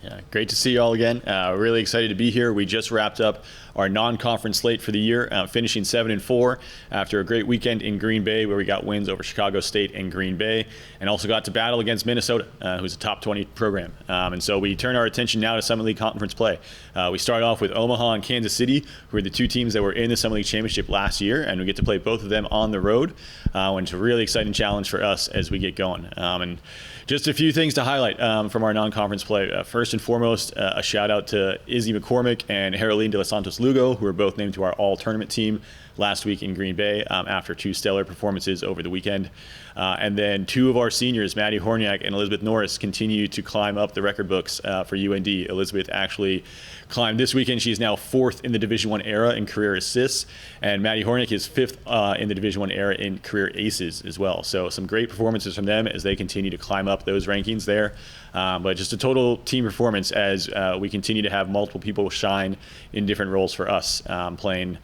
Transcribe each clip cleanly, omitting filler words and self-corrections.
Yeah, great to see you all again. Really excited to be here. We just wrapped up our non-conference slate for the year, finishing 7-4 after a great weekend in Green Bay where we got wins over Chicago State and Green Bay, and also got to battle against Minnesota, who's a top 20 program. And so we turn our attention now to Summit League Conference play. We start off with Omaha and Kansas City, who are the two teams that were in the Summit League Championship last year, and we get to play both of them on the road. And it's a really exciting challenge for us as we get going. And just a few things to highlight from our non-conference play. First and foremost, a shout out to Izzy McCormick and Haroline de los Santos Lugo, who were both named to our all-tournament team last week in Green Bay after two stellar performances over the weekend. And then two of our seniors, Maddie Horniak and Elizabeth Norris, continue to climb up the record books for UND. Elizabeth actually climbed this weekend. She's now 4th in the Division I era in career assists, and Maddie Horniak is 5th in the Division I era in career aces as well. So some great performances from them as they continue to climb up those rankings there. But just a total team performance as we continue to have multiple people shine in different roles for us playing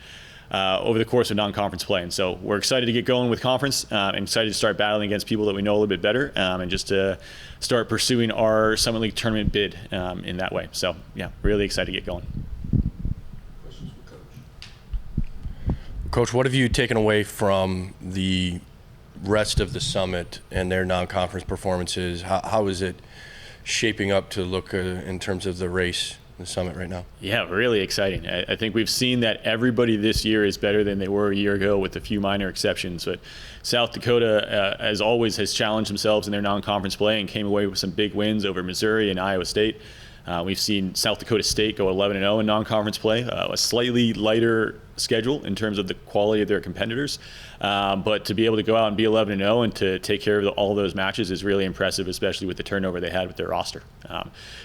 over the course of non-conference play. And so we're excited to get going with conference and excited to start battling against people that we know a little bit better and just to start pursuing our Summit League tournament bid in that way. So yeah, really excited to get going. Questions for Coach? Coach, what have you taken away from the rest of the Summit and their non-conference performances? How is it shaping up to look in terms of the race? The Summit right now? Yeah, really exciting. I think we've seen that everybody this year is better than they were a year ago with a few minor exceptions. But South Dakota, as always, has challenged themselves in their non-conference play and came away with some big wins over Missouri and Iowa State. We've seen South Dakota State go 11-0 in non-conference play, a slightly lighter schedule in terms of the quality of their competitors. But to be able to go out and be 11-0 and to take care of all those matches is really impressive, especially with the turnover they had with their roster.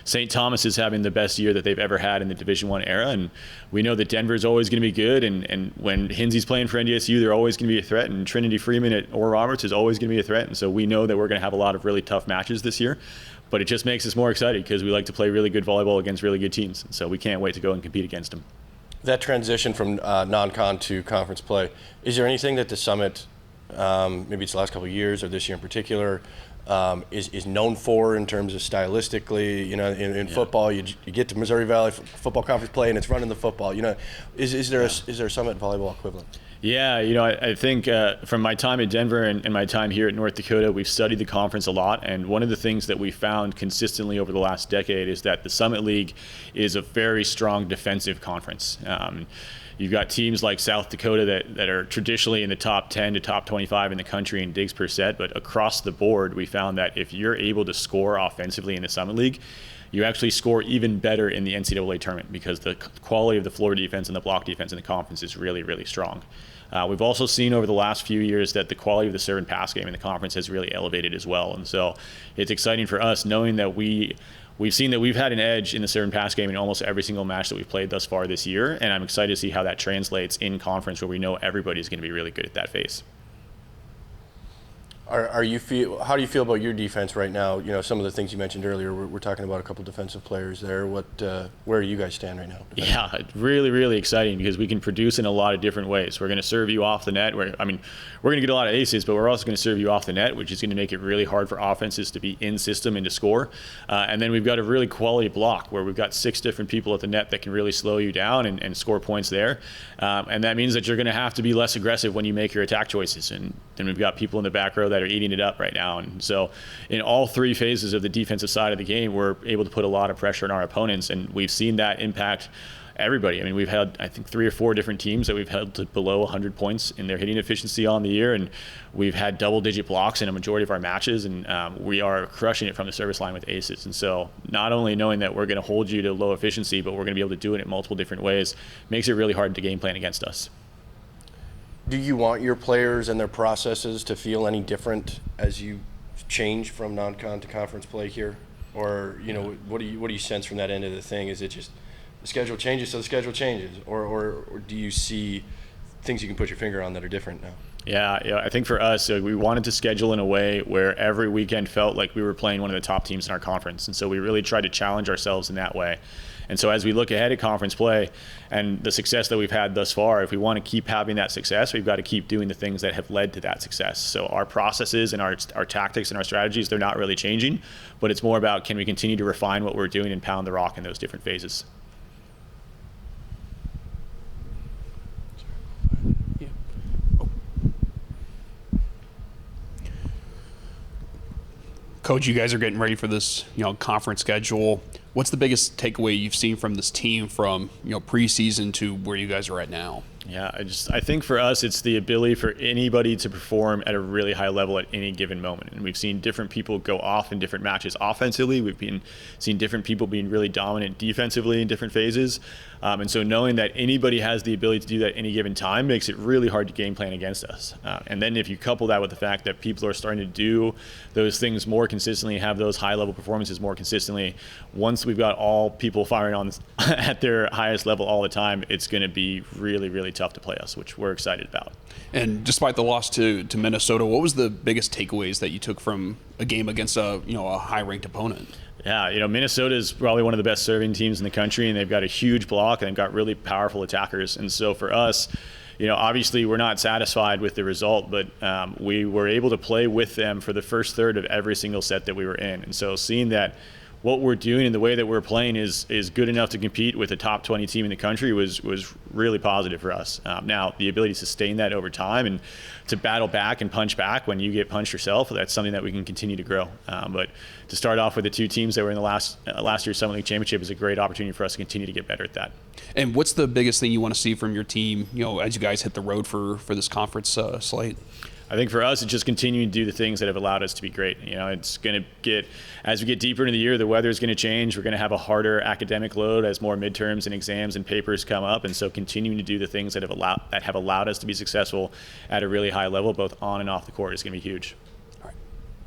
St. Thomas is having the best year that they've ever had in the Division I era, and we know that Denver is always going to be good, and when Hinsey's playing for NDSU, they're always going to be a threat, and Trinity Freeman at Oral Roberts is always going to be a threat, and so we know that we're going to have a lot of really tough matches this year. But it just makes us more excited because we like to play really good volleyball against really good teams, and so we can't wait to go and compete against them. That transition from non-con to conference play, is there anything that the Summit, maybe it's the last couple of years or this year in particular, is known for in terms of stylistically? You know, in football, you get to Missouri Valley football conference play and it's running the football. You know, is there a Summit volleyball equivalent? Yeah, you know, I think from my time at Denver and my time here at North Dakota, we've studied the conference a lot. And one of the things that we found consistently over the last decade is that the Summit League is a very strong defensive conference. You've got teams like South Dakota that are traditionally in the top 10 to top 25 in the country in digs per set. But across the board, we found that if you're able to score offensively in the Summit League, you actually score even better in the NCAA tournament because the quality of the floor defense and the block defense in the conference is really, really strong. We've also seen over the last few years that the quality of the serve and pass game in the conference has really elevated as well. And so it's exciting for us knowing that we've seen that we've had an edge in the serve and pass game in almost every single match that we've played thus far this year. And I'm excited to see how that translates in conference where we know everybody's going to be really good at that phase. How do you feel about your defense right now? You know, some of the things you mentioned earlier, we're talking about a couple defensive players there. Where do you guys stand right now? Yeah, really, really exciting because we can produce in a lot of different ways. We're going to serve you off the net. We're going to get a lot of aces, but we're also going to serve you off the net, which is going to make it really hard for offenses to be in system and to score. And then we've got a really quality block where we've got 6 different people at the net that can really slow you down and score points there. And that means that you're going to have to be less aggressive when you make your attack choices. And then we've got people in the back row that are eating it up right now. And so in all 3 phases of the defensive side of the game, we're able to put a lot of pressure on our opponents, and we've seen that impact everybody. I mean, we've had, I think, 3 or 4 different teams that we've held to below 100 points in their hitting efficiency on the year, and we've had double-digit blocks in a majority of our matches, and we are crushing it from the service line with aces. And so not only knowing that we're going to hold you to low efficiency, but we're going to be able to do it in multiple different ways makes it really hard to game plan against us. Do you want your players and their processes to feel any different as you change from non-con to conference play here? Or, you know, what do you sense from that end of the thing? Is it just the schedule changes, so the schedule changes? Or do you see things you can put your finger on that are different now? Yeah, I think for us, we wanted to schedule in a way where every weekend felt like we were playing one of the top teams in our conference. And so we really tried to challenge ourselves in that way. And so as we look ahead at conference play and the success that we've had thus far, if we want to keep having that success, we've got to keep doing the things that have led to that success. So our processes and our tactics and our strategies, they're not really changing, but it's more about, can we continue to refine what we're doing and pound the rock in those different phases. Coach, you guys are getting ready for this, conference schedule. What's the biggest takeaway you've seen from this team from, preseason to where you guys are at now? Yeah, I think for us, it's the ability for anybody to perform at a really high level at any given moment. And we've seen different people go off in different matches offensively. We've seen different people being really dominant defensively in different phases. And so knowing that anybody has the ability to do that at any given time makes it really hard to game plan against us. And then if you couple that with the fact that people are starting to do those things more consistently, have those high level performances more consistently, once we've got all people firing on at their highest level all the time, it's going to be really, really tough to play us, which we're excited about. And despite the loss to Minnesota, what was the biggest takeaways that you took from a game against a high-ranked opponent? Yeah, Minnesota is probably one of the best serving teams in the country, and they've got a huge block and they've got really powerful attackers. And so for us, obviously we're not satisfied with the result, but we were able to play with them for the first third of every single set that we were in. And so seeing that what we're doing and the way that we're playing is good enough to compete with a top 20 team in the country was really positive for us. Now, the ability to sustain that over time and to battle back and punch back when you get punched yourself, that's something that we can continue to grow. But to start off with the two teams that were in the last year's Summit League Championship is a great opportunity for us to continue to get better at that. And what's the biggest thing you want to see from your team, as you guys hit the road for this conference slate? I think for us, it's just continuing to do the things that have allowed us to be great. It's going to get, as we get deeper into the year, the weather is going to change. We're going to have a harder academic load as more midterms and exams and papers come up. And so continuing to do the things that have allowed us to be successful at a really high level, both on and off the court, is going to be huge.